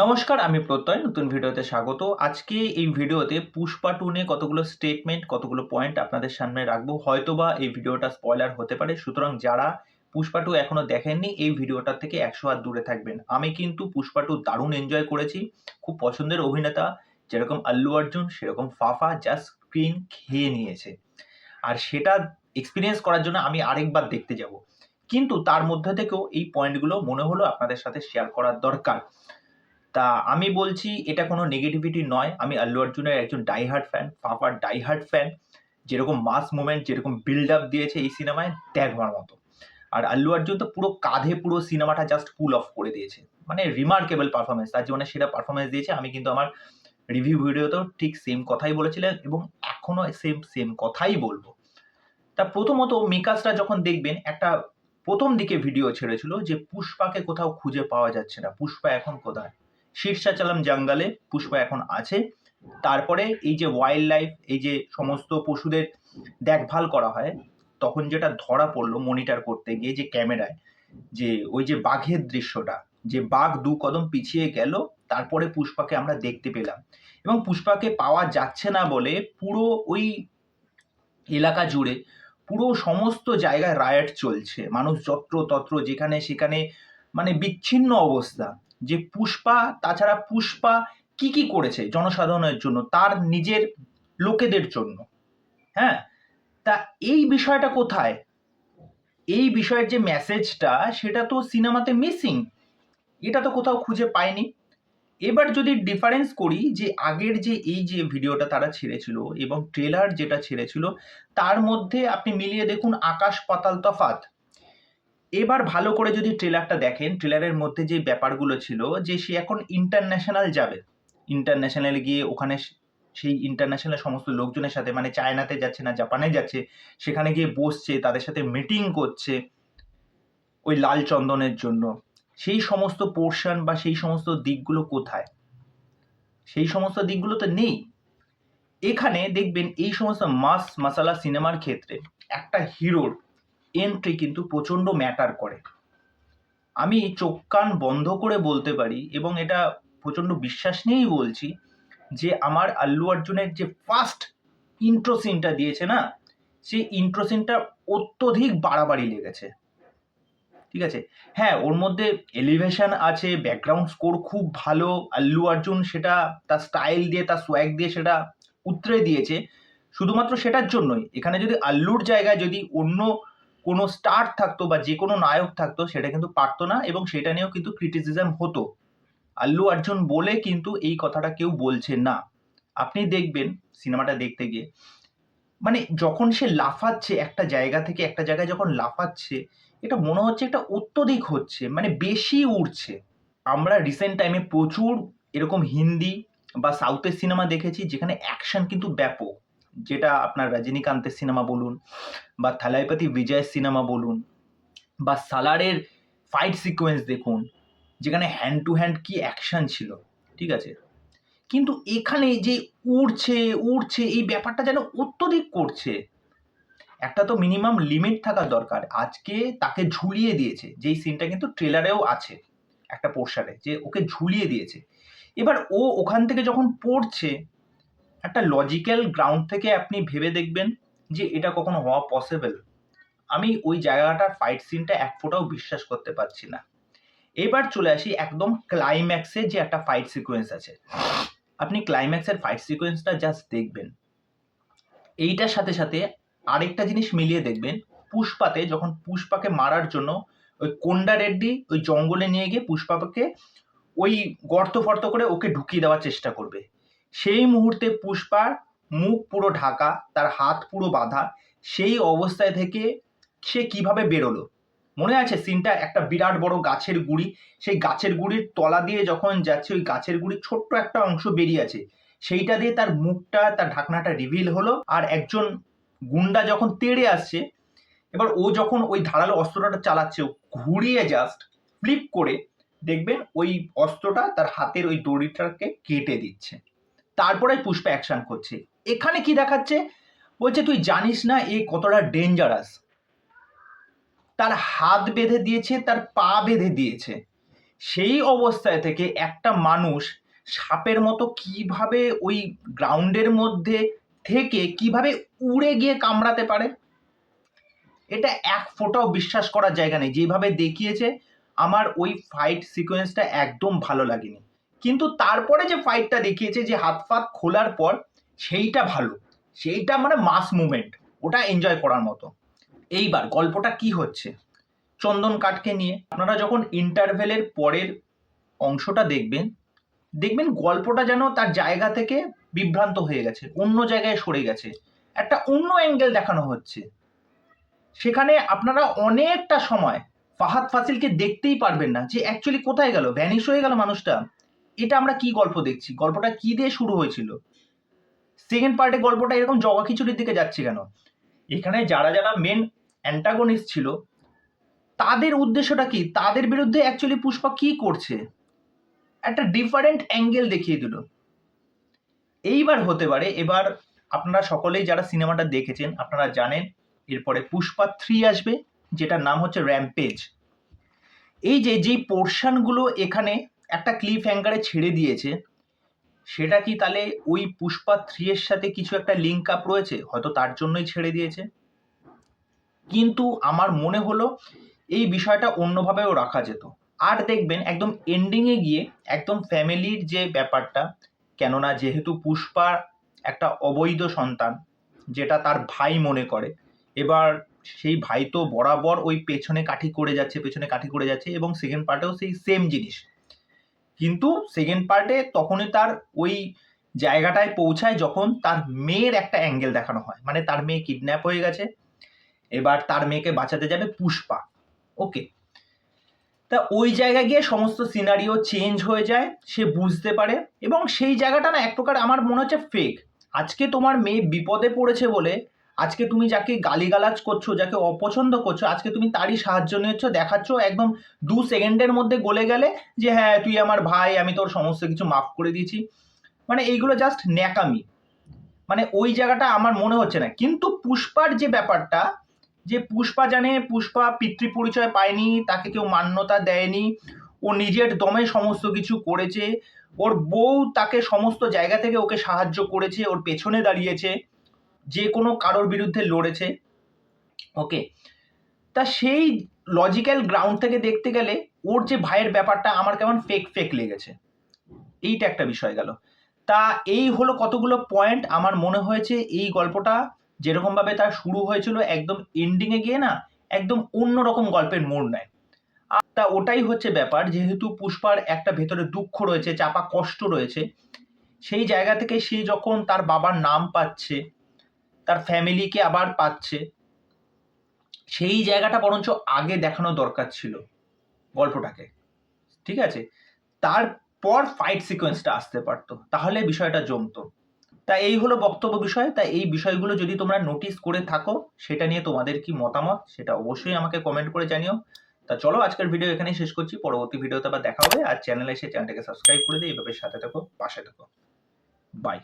নমস্কার, আমি প্রত্যয় নতুন ভিডিওতে স্বাগত। আজকে এই ভিডিওতে পুষ্পা 2 নিয়ে কতগুলো স্টেটমেন্ট, কতগুলো পয়েন্ট আপনাদের সামনে রাখবো। হয়তোবা এই ভিডিওটা স্পয়লার হতে পারে। সুতরাং যারা পুষ্পা 2 এখনো দেখেননি এই ভিডিওটা থেকে ১০০ হাত দূরে থাকবেন। আমি কিন্তু পুষ্পা 2 দারুণ এনজয় করেছি। খুব পছন্দের অভিনেতা যেরকম আল্লু অর্জুন সেরকম ফাফা জাস্ট স্ক্রিন খেয়ে নিয়েছে। আর সেটা এক্সপেরিয়েন্স করার জন্য আমি আরেকবার দেখতে যাব। কিন্তু তার মধ্যে থেকেও এই পয়েন্টগুলো মনে হলো আপনাদের সাথে শেয়ার করার দরকার। তা আমি বলছি এটা কোনো নেগেটিভিটি নয়। আমি আল্লু অর্জুনের একজন ডাই হার্ড ফ্যান, ফাফার ডাই হার্ড ফ্যান। যেরকম মাস মুভমেন্ট, যেরকম বিল্ড আপ দিয়েছে এই সিনেমায় দেখবার মতো। আর আল্লু অর্জুন তো পুরো কাঁধে পুরো সিনেমাটা জাস্ট পুল অফ করে দিয়েছে। মানে রিমার্কেবল পারফরমেন্স, তার জীবনে সেরা পারফরমেন্স দিয়েছে। আমি কিন্তু আমার রিভিউ ভিডিওতেও ঠিক সেম কথাই বলেছিলাম এবং এখনো সেম কথাই বলবো। তা প্রথমত মেকার্সরা যখন দেখবেন একটা প্রথম দিকে ভিডিও ছেড়েছিল যে পুষ্পাকে কোথাও খুঁজে পাওয়া যাচ্ছে না, পুষ্পা এখন কোথায়? শীর্ষাচলম জঙ্গলে পুষ্পা এখন আছে। তারপরে এই যে ওয়াইল্ড লাইফ, এই যে সমস্ত পশুদের দেখভাল করা হয়, তখন যেটা ধরা পড়লো মনিটর করতে গিয়ে যে ক্যামেরায়, যে ওই যে বাঘের দৃশ্যটা, যে বাঘ ২ কদম পিছিয়ে গেল, তারপরে পুষ্পাকে আমরা দেখতে পেলাম। এবং পুষ্পাকে পাওয়া যাচ্ছে না বলে পুরো ওই এলাকা জুড়ে পুরো সমস্ত জায়গায় রায়ট চলছে। মানুষ যত্রতত্র যেখানে সেখানে মানে বিচ্ছিন্ন অবস্থা। যে পুষ্পা, তাছাড়া পুষ্পা কি করেছে জনসাধারণের জন্য, তার নিজের লোকেদের জন্য। হ্যাঁ? তা এই বিষয়টা কোথায়? এই বিষয়ের যে মেসেজটা সেটা তো সিনেমাতে মিসিং। এটা তো কোথাও খুঁজে পাইনি। এবার যদি ডিফারেন্স করি যে আগের যে এই যে ভিডিওটা তারা ছেড়েছিল এবং ট্রেলার যেটা ছেড়েছিল, তার মধ্যে আপনি মিলিয়ে দেখুন আকাশ পাতাল তফাৎ। এবার ভালো করে যদি ট্রেলারটা দেখেন, ট্রেলারের মধ্যে যে ব্যাপারগুলো ছিল যে সে এখন ইন্টারন্যাশনাল যাবে। ইন্টারন্যাশনালে গিয়ে ওখানে সেই ইন্টারন্যাশনাল সমস্ত লোকজনের সাথে, মানে চায়নাতে যাচ্ছে না জাপানে যাচ্ছে, সেখানে গিয়ে বসছে, তাদের সাথে মিটিং করছে ওই লাল চন্দনের জন্য। সেই সমস্ত পোর্শন বা সেই সমস্ত দিকগুলো কোথায়? সেই সমস্ত দিকগুলো তো নেই। এখানে দেখবেন এই সমস্ত মাস মাসালা সিনেমার ক্ষেত্রে একটা হিরোর এন্ট্রি কিন্তু প্রচণ্ড ম্যাটার করে। আমি চোখ কান বন্ধ করে বলতে পারি এবং এটা প্রচণ্ড বিশ্বাস নিয়েই বলছি যে আমার আল্লু অর্জুনের যে ফার্স্ট ইন্ট্রো সিনটা দিয়েছে না, সেই ইন্ট্রো সিনটা অত্যধিক বাড়াবাড়ি লেগেছে। ঠিক আছে? হ্যাঁ, ওর মধ্যে এলিভেশন আছে, ব্যাকগ্রাউন্ড স্কোর খুব ভালো। আল্লু অর্জুন সেটা তার স্টাইল দিয়ে, তার সোয়াগ দিয়ে সেটা উতরে দিয়েছে। শুধুমাত্র সেটার জন্যই। এখানে যদি আল্লুর জায়গায় যদি অন্য কোনো স্টার থাকতো বা যেকোনো নায়ক থাকতো সেটা কিন্তু পারতো না এবং সেটা নিয়েও কিন্তু ক্রিটিসিজম হতো। আল্লু অর্জুন বলে কিন্তু এই কথাটা কেউ বলছে না। আপনি দেখবেন সিনেমাটা দেখতে গিয়ে মানে যখন সে লাফাচ্ছে একটা জায়গা থেকে একটা জায়গায় যখন লাফাচ্ছে, এটা মনে হচ্ছে এটা অত্যধিক হচ্ছে, মানে বেশি উড়ছে। আমরা রিসেন্ট টাইমে প্রচুর এরকম হিন্দি বা সাউথের সিনেমা দেখেছি যেখানে অ্যাকশন কিন্তু ব্যাপক। যেটা আপনার রজনীকান্তের সিনেমা বলুন বা থালাইপতি বিজয়ের সিনেমা বলুন বা সালারের ফাইট সিকোয়েন্স দেখুন, যেখানে হ্যান্ড টু হ্যান্ড কি অ্যাকশন ছিল। ঠিক আছে? কিন্তু এখানে যে উড়ছে এই ব্যাপারটা যেন অত্যধিক করছে। একটা তো মিনিমাম লিমিট থাকা দরকার। আজকে তাকে ঝুলিয়ে দিয়েছে, যেই সিনটা কিন্তু ট্রেলারেও আছে একটা পোর্শনে, যে ওকে ঝুলিয়ে দিয়েছে। এবার ও ওখান থেকে যখন পড়ছে, একটা লজিক্যাল গ্রাউন্ড থেকে আপনি ভেবে দেখবেন যে এটা কখনো হওয়া পসিবল। আমি ওই জায়গাটার ফাইট সিনটা এক ফোঁটাও বিশ্বাস করতে পারছি না। এবার চলে আসি একদম ক্লাইম্যাক্সে, যে একটা ফাইট সিকোয়েন্স আছে। আপনি ক্লাইম্যাক্সের ফাইট সিকোয়েন্সটা জাস্ট দেখবেন। এইটার সাথে সাথে আরেকটা জিনিস মিলিয়ে দেখবেন, পুষ্পাতে যখন পুষ্পাকে মারার জন্য ওই কোন্ডা রেড্ডি ওই জঙ্গলে নিয়ে গিয়ে পুষ্পাকে ওই গর্ত ফর্ত করে ওকে ঢুকিয়ে দেওয়ার চেষ্টা করবে, সেই মুহূর্তে পুষ্পার মুখ পুরো ঢাকা, তার হাত পুরো বাঁধা। সেই অবস্থায় থেকে সে কিভাবে বেরোলো মনে আছে সিনটা? একটা বিরাট বড় গাছের গুড়ি, সেই গাছের গুড়ির তলা দিয়ে যখন যাচ্ছে, ওই গাছের গুড়ির ছোট্ট একটা অংশ বেরিয়ে আছে, সেইটা দিয়ে তার মুখটা, তার ঢাকনাটা রিভিল হলো। আর একজন গুন্ডা যখন তেড়ে আসছে, এবার ও যখন ওই ধারালো অস্ত্রটা চালাচ্ছে, ঘুরিয়ে জাস্ট ফ্লিপ করে দেখবেন ওই অস্ত্রটা তার হাতের ওই দড়িটাকে কেটে দিচ্ছে। তারপরে পুষ্পা অ্যাকশন করছে। এখানে কি দেখাচ্ছে? বলছে তুই জানিস না এ কতটা ডেঞ্জারাস। তার হাত বেঁধে দিয়েছে, তার পা বেঁধে দিয়েছে। সেই অবস্থায় থেকে একটা মানুষ সাপের মতো কিভাবে ওই গ্রাউন্ডের মধ্যে থেকে কিভাবে উড়ে গিয়ে কামড়াতে পারে, এটা এক ফোঁটাও বিশ্বাস করার জায়গা নেই। যেভাবে দেখিয়েছে আমার ওই ফাইট সিকোয়েন্সটা একদম ভালো লাগেনি, কিন্তু তারপরে যে ফাইটটা দেখিয়েছে যে হাত ফাত খোলার পর, সেইটা ভালো, সেইটা মানে মাস মুভমেন্ট, ওটা এনজয় করার মতো। এইবার গল্পটা কি হচ্ছে, চন্দন কাঠকে নিয়ে আপনারা যখন ইন্টারভেলের পরের অংশটা দেখবেন, দেখবেন গল্পটা যেন তার জায়গা থেকে বিভ্রান্ত হয়ে গেছে, অন্য জায়গায় সরে গেছে, একটা অন্য অ্যাঙ্গেল দেখানো হচ্ছে। সেখানে আপনারা অনেকটা সময় ফাহাদ ফাসিলকে দেখতেই পারবেন না যে অ্যাকচুয়ালি কোথায় গেল, ভ্যানিশ হয়ে গেল মানুষটা। এটা আমরা কি গল্প দেখছি, গল্পটা কি দিয়ে শুরু হয়েছিল, সেকেন্ড পার্টে গল্পটা এরকম জগা খিচুড়ির দিকে যাচ্ছে কেন? এখানে যারা যারা মেন অ্যান্টাগনিস্ট ছিল তাদের উদ্দেশ্যটা কি, তাদের বিরুদ্ধে অ্যাকচুয়ালি পুষ্পা কি করছে, একটা ডিফারেন্ট অ্যাঙ্গেল দেখিয়ে দিল। এইবার হতে পারে, এবার আপনারা সকলেই যারা সিনেমাটা দেখেছেন আপনারা জানেন এরপরে পুষ্পা 3 আসবে, যেটার নাম হচ্ছে র্যাম্পেজ। এই যে যেই পোর্শনগুলো এখানে একটা ক্লিফ হ্যাঙ্গারে ছেড়ে দিয়েছে, সেটা কি তাহলে ওই পুষ্পা 3 এর সাথে কিছু একটা লিঙ্ক আপ রয়েছে, হয়তো তার জন্যই ছেড়ে দিয়েছে। কিন্তু আমার মনে হলো এই বিষয়টা অন্যভাবেও রাখা যেত। আর দেখবেন একদম এন্ডিংয়ে গিয়ে একদম ফ্যামিলির যে ব্যাপারটা, কেননা যেহেতু পুষ্পার একটা অবৈধ সন্তান যেটা তার ভাই মনে করে, এবার সেই ভাই তো বরাবর ওই পেছনে কাঠি করে যাচ্ছে এবং সেকেন্ড পার্টেও সেই সেম জিনিস। কিন্তু সেকেন্ড পার্টে তখনই তার ওই জায়গাটায় পৌঁছায় যখন তার মেয়ের একটা অ্যাঙ্গেল দেখানো হয়, মানে তার মেয়ে কিডন্যাপ হয়ে গেছে, এবার তার মেয়েকে বাঁচাতে যাবে পুষ্পা। ওকে, তা ওই জায়গায় গিয়ে সমস্ত সিনারিও চেঞ্জ হয়ে যায়, সে বুঝতে পারে, এবং সেই জায়গাটা না এক প্রকার আমার মনে হচ্ছে ফেক। আজকে তোমার মেয়ে বিপদে পড়েছে বলে আজকে তুমি যাকে গালিগালাজ করছো, যাকে অপছন্দ করছো, আজকে তুমি তারই সাহায্য নিচ্ছ, দেখাচ্ছ একদম 2 সেকেন্ডের মধ্যে গলে গেলে যে হ্যাঁ তুই আমার ভাই, আমি তোর সমস্ত কিছু মাফ করে দিয়েছি। মানে এইগুলো জাস্ট ন্যাকামি, মানে ওই জায়গাটা আমার মনে হচ্ছে না। কিন্তু পুষ্পার যে ব্যাপারটা, যে পুষ্পা জানে পুষ্পা পিতৃ পরিচয় পায়নি, তাকে কেউ মান্যতা দেয়নি, ও নিজের দমে সমস্ত কিছু করেছে, ওর বউ তাকে সমস্ত জায়গা থেকে ওকে সাহায্য করেছে, ওর পেছনে দাঁড়িয়েছে, যে কোনো কারোর বিরুদ্ধে লড়েছে। ওকে, তা সেই লজিক্যাল গ্রাউন্ড থেকে দেখতে গেলে ওর যে ভাইয়ের ব্যাপারটা আমার কেমন ফেক ফেক লেগেছে, এইটা একটা বিষয় গেল। তা এই হলো কতগুলো পয়েন্ট। আমার মনে হয়েছে এই গল্পটা যেরকম ভাবে তার শুরু হয়েছিল একদম এন্ডিং এ গিয়ে না একদম অন্যরকম গল্পের মোড় নেয়। আর তা ওটাই হচ্ছে ব্যাপার, যেহেতু পুষ্পার একটা ভেতরে দুঃখ রয়েছে, চাপা কষ্ট রয়েছে, সেই জায়গা থেকে সে যখন তার বাবার নাম পাচ্ছে, তার ফ্যামিলিকে আবার পাচ্ছে, সেই জায়গাটা বরঞ্চ আগে দেখানো দরকার ছিল গল্পটাকে, ঠিক আছে? তারপর ফাইট সিকোয়েন্সটা আসতে পারতো, তাহলে বিষয়টা জমতো। তা এই হলো বক্তব্য বিষয়। তা এই বিষয়গুলো যদি তোমরা নোটিস করে থাকো, সেটা নিয়ে তোমাদের কি মতামত সেটা অবশ্যই আমাকে কমেন্ট করে জানিও। তা চলো আজকের ভিডিও এখানেই শেষ করছি, পরবর্তী ভিডিওতে আবার দেখা হবে। আর চ্যানেলে এসে চ্যানেলটাকে সাবস্ক্রাইব করে দিই, এইভাবে সাথে থাকো, পাশে থাকো। বাই।